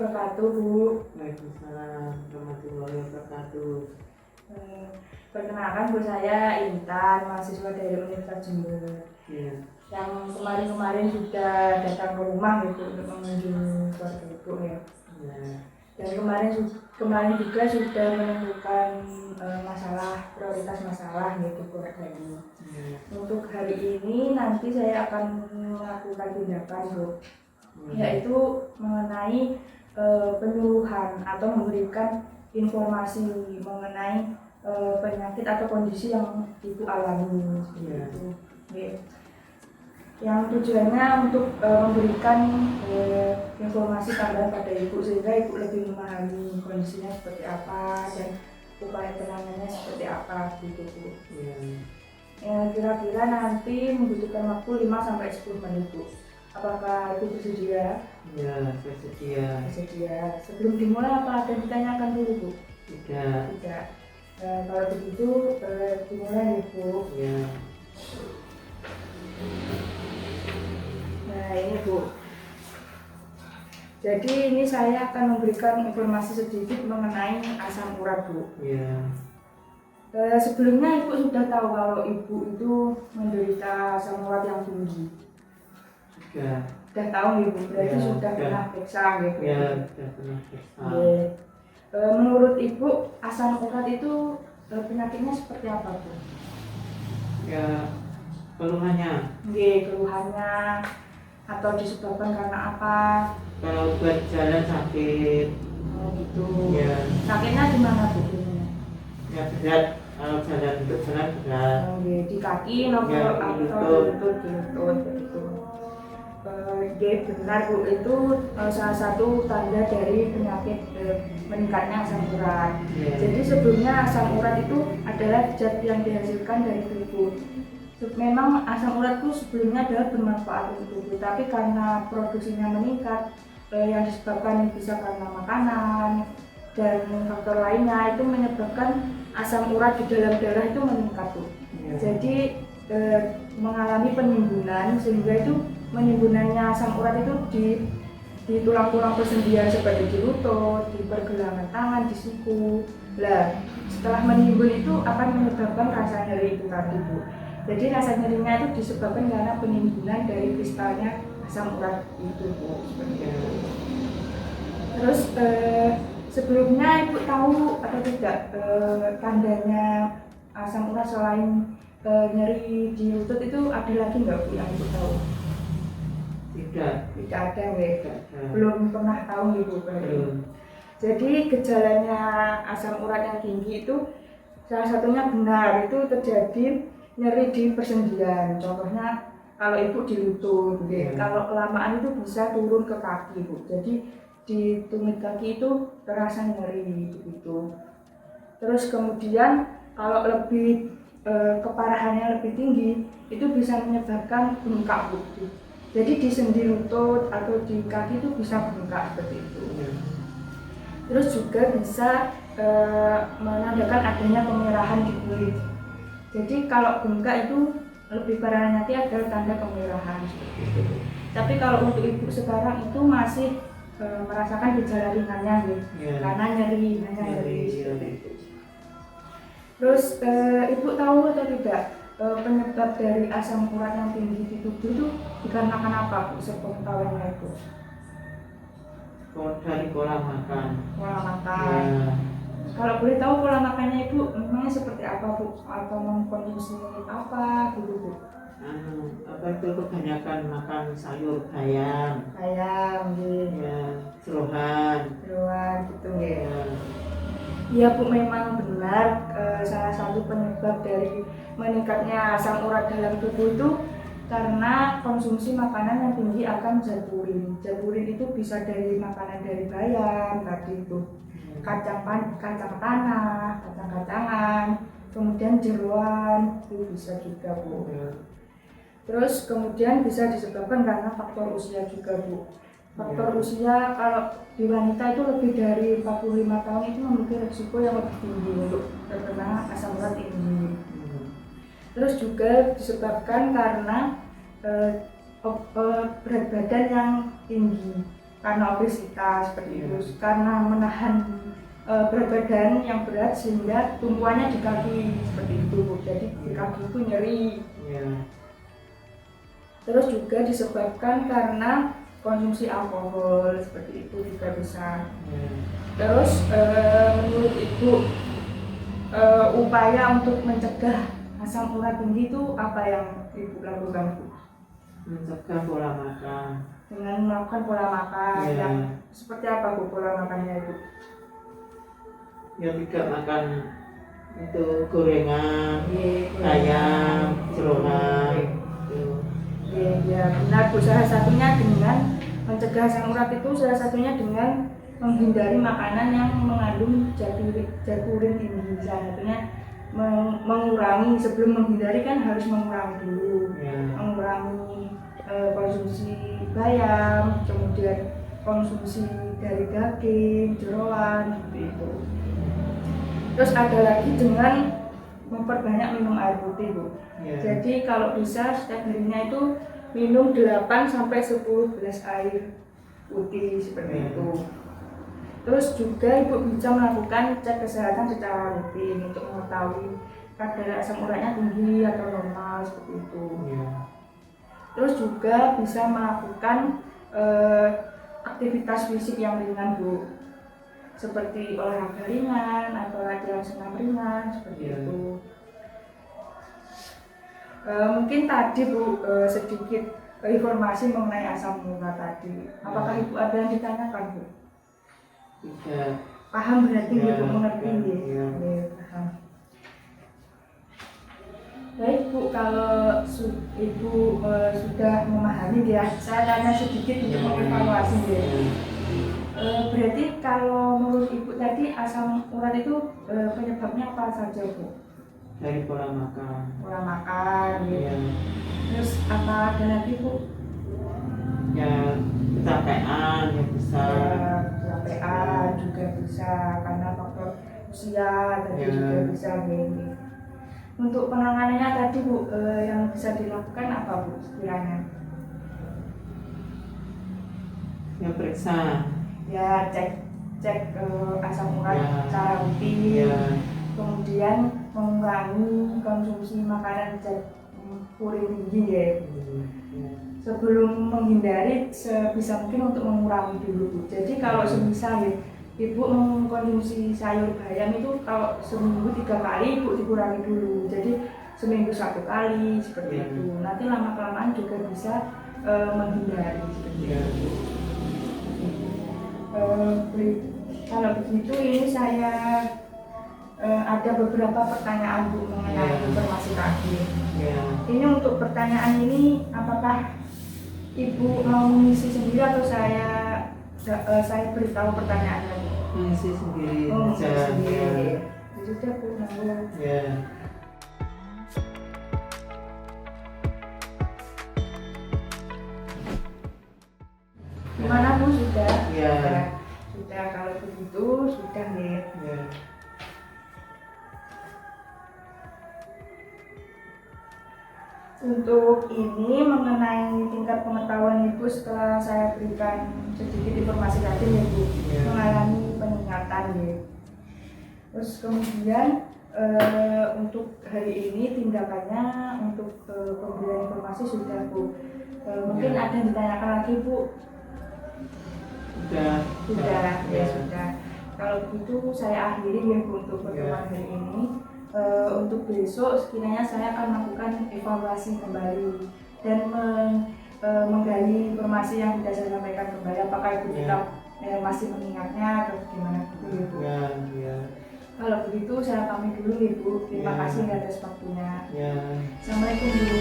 wabarakatuh, Bu. Waalaikumsalam warahmatullahi wabarakatuh. Perkenalkan, Bu, saya Intan, mahasiswa dari Universitas Jember. Ya. Yang kemarin-kemarin sudah datang ke rumah gitu untuk mengunjungi keluarga Ibu ya. Ya. Dan kemarin juga sudah menemukan prioritas masalah gitu keluarga ini. Ya. Untuk hari ini nanti saya akan melakukan tindakan, Bu, yaitu mengenai penyuluhan atau memberikan informasi mengenai penyakit atau kondisi yang Ibu alami seperti itu. Yang tujuannya untuk memberikan informasi tambahan pada Ibu sehingga Ibu lebih memahami kondisinya seperti apa dan upaya penanganannya seperti apa gitu, Bu. Kira-kira nanti membutuhkan waktu 5-10 menit, Bu. Apakah Ibu bersedia? Ya, saya sedia. Sebelum dimulai apa ada yang ditanyakan dulu, Bu? Tidak. Kalau begitu dimulai, Bu. Ya. Nah, ini, Bu. Jadi ini saya akan memberikan informasi sedikit mengenai asam urat, Bu. Ya. Sebelumnya Ibu sudah tahu kalau Ibu itu menderita asam urat yang tinggi. Sudah tahu, Ibu. Berarti Ya, sudah pernah periksa gitu. Ya, sudah pernah periksa. Menurut Ibu asam urat itu penyakitnya seperti apa, Bu? Ya, keluhannya. Keluhannya atau disebabkan karena apa? Kalau buat jalan sakit. Gitu. Ya. Sakitnya di mana, Bu? Ya berat. Kalau jalan untuk jalan berat. Di kaki, atau Ya, di lutut begitu. Benar, Bu, itu salah satu tanda dari penyakit meningkatnya asam urat. Ya. Jadi sebelumnya asam urat itu adalah zat yang dihasilkan dari tubuh. Memang asam urat itu sebelumnya adalah bermanfaat untuk tubuh, tapi karena produksinya meningkat, yang disebabkan bisa karena makanan dan faktor lainnya itu menyebabkan asam urat di dalam darah itu meningkat, Bu. Ya. Jadi mengalami penimbunan, sehingga itu menimbunannya asam urat itu di tulang-tulang persendian seperti di lutut, di pergelangan tangan, di siku. Setelah menimbun itu akan menyebabkan rasa nyeri itu tadi, Bu. Jadi rasa nyerinya itu disebabkan karena penimbunan dari kristalnya asam urat itu, Bu. Terus sebelumnya Ibu tahu atau tidak tandanya asam urat selain nyeri di lutut itu ada lagi nggak, Bu, yang Ibu tahu? Tidak ada, belum pernah tahu, Ibu. Belum. Jadi gejalanya asam urat yang tinggi itu salah satunya benar itu terjadi nyeri di persendian. Contohnya kalau Ibu di lutut, kalau kelamaan itu bisa turun ke kaki, Bu. Jadi di tumit kaki itu terasa nyeri begitu. Terus kemudian kalau lebih keparahannya lebih tinggi itu bisa menyebabkan bengkak, Bu. Jadi di sendi lutut atau di kaki itu bisa bengkak seperti itu. Terus juga bisa menandakan adanya kemerahan di kulit. Jadi kalau bengkak itu lebih parah nanti adalah tanda kemerahan seperti itu. Tapi kalau untuk Ibu sekarang itu masih merasakan gejala ringannya, karena nyeri, seperti itu. Terus Ibu tahu atau tidak penyebab dari asam urat yang tinggi di tubuh itu dikarenakan apa, Bu, sepengetahuannya Ibu? Dari pola makan. Ya. Kalau boleh tahu pola makannya Ibu memangnya seperti apa, Bu? Atau mengkonsumsi apa gitu, Bu? Itu kebanyakan makan sayur bayam, Ya, jeroan gitu ya. Ya, Bu, memang benar salah satu penyebab dari meningkatnya asam urat dalam tubuh itu karena konsumsi makanan yang tinggi akan zat purin. Zat purin itu bisa dari makanan dari bayam tadi itu, kacang tanah, kacang-kacangan, kemudian jeroan itu bisa juga, Bu. Terus kemudian bisa disebabkan karena faktor usia juga, Bu. Faktor usia kalau di wanita itu lebih dari 45 tahun itu memiliki risiko yang lebih tinggi untuk terkena asam urat tinggi. Terus juga disebabkan karena berat badan yang tinggi. karena obesitas seperti itu, karena menahan berat badan yang berat sehingga tumpuannya di kaki seperti itu, jadi di kaki itu nyeri. Terus juga disebabkan karena konsumsi alkohol seperti itu juga bisa. Terus menurut Ibu upaya untuk mencegah asam urat tinggi itu apa yang Ibu lakukan, Bu? Mencegah pola makan Dengan melakukan pola makan yang seperti apa, Bu, pola makannya Ibu? Ya tidak makan itu gorengan, ayam, jeroan. Ya benar, Bu. Salah satunya dengan mencegah asam urat itu salah satunya dengan menghindari makanan yang mengandung zat urin tinggi. Salah satunya mengurangi, sebelum menghindari kan harus mengurangi dulu. Mengurangi konsumsi bayam, kemudian konsumsi dari daging, jeroan seperti itu. Terus ada lagi dengan memperbanyak minum air putih, Bu. Jadi kalau bisa setiap harinya itu minum 8-10 gelas air putih seperti itu. Terus juga Ibu bisa melakukan cek kesehatan secara rutin untuk mengetahui kadar asam uratnya tinggi atau normal seperti itu. Terus juga bisa melakukan aktivitas fisik yang ringan, Bu, seperti olahraga ringan atau latihan senam ringan seperti itu. Mungkin tadi, Bu, sedikit informasi mengenai asam urat tadi. Apakah Ibu ada yang ditanyakan, Bu? Tidak. Paham berarti Ibu mengerti? Paham. Baik, Bu, kalau Ibu sudah memahami ya, saya tanya sedikit untuk mengevaluasi ya. Berarti kalau menurut Ibu tadi asam urat itu penyebabnya apa saja, Bu? Dari pola makan. Pola makan, ya. Terus apa ada lagi, Bu? Ya kecapean yang besar. Kecapean juga bisa karena faktor usia tadi juga bisa gini. Untuk penanganannya tadi, Bu, yang bisa dilakukan apa, Bu, sekiranya? Ya periksa. Ya cek asam urat secara rutin. Kemudian mengurangi konsumsi makanan zat urin tinggi ya. Sebelum menghindari sebisa mungkin untuk mengurangi dulu, Bu. Jadi kalau semisal ya, Ibu mengkonsumsi sayur bayam itu kalau seminggu 3 kali Ibu dikurangi dulu. Jadi seminggu 1 kali seperti itu. Nanti lama-kelamaan juga bisa menghindari seperti itu. Kalau begitu ini saya ada beberapa pertanyaan, Bu, mengenai informasi tadi. Ini untuk pertanyaan ini apakah Ibu mau mengisi sendiri atau saya beritahu pertanyaannya? Mengisi sendiri. Mengisi sendiri. Sudah, Bu. Gimana, Bu, sudah? Sudah, kalau begitu sudah nih. Untuk ini mengenai tingkat pengetahuan Ibu setelah saya berikan sedikit informasi tadi ya, Bu, mengalami peningkatan ya. Terus kemudian untuk hari ini tindakannya untuk pemberian informasi sudah, Bu. Mungkin ada yang ditanyakan lagi, Bu? Sudah. Kalau begitu saya akhiri ya, Bu, untuk pertemuan hari ini. Untuk besok sekiranya saya akan melakukan evaluasi kembali dan menggali informasi yang sudah saya sampaikan kembali. Apakah Ibu tetap masih mengingatnya atau bagaimana, Bu? Kalau begitu saya pamit dulu, Ibu. Terima kasih atas waktunya. Assalamualaikum, Bu.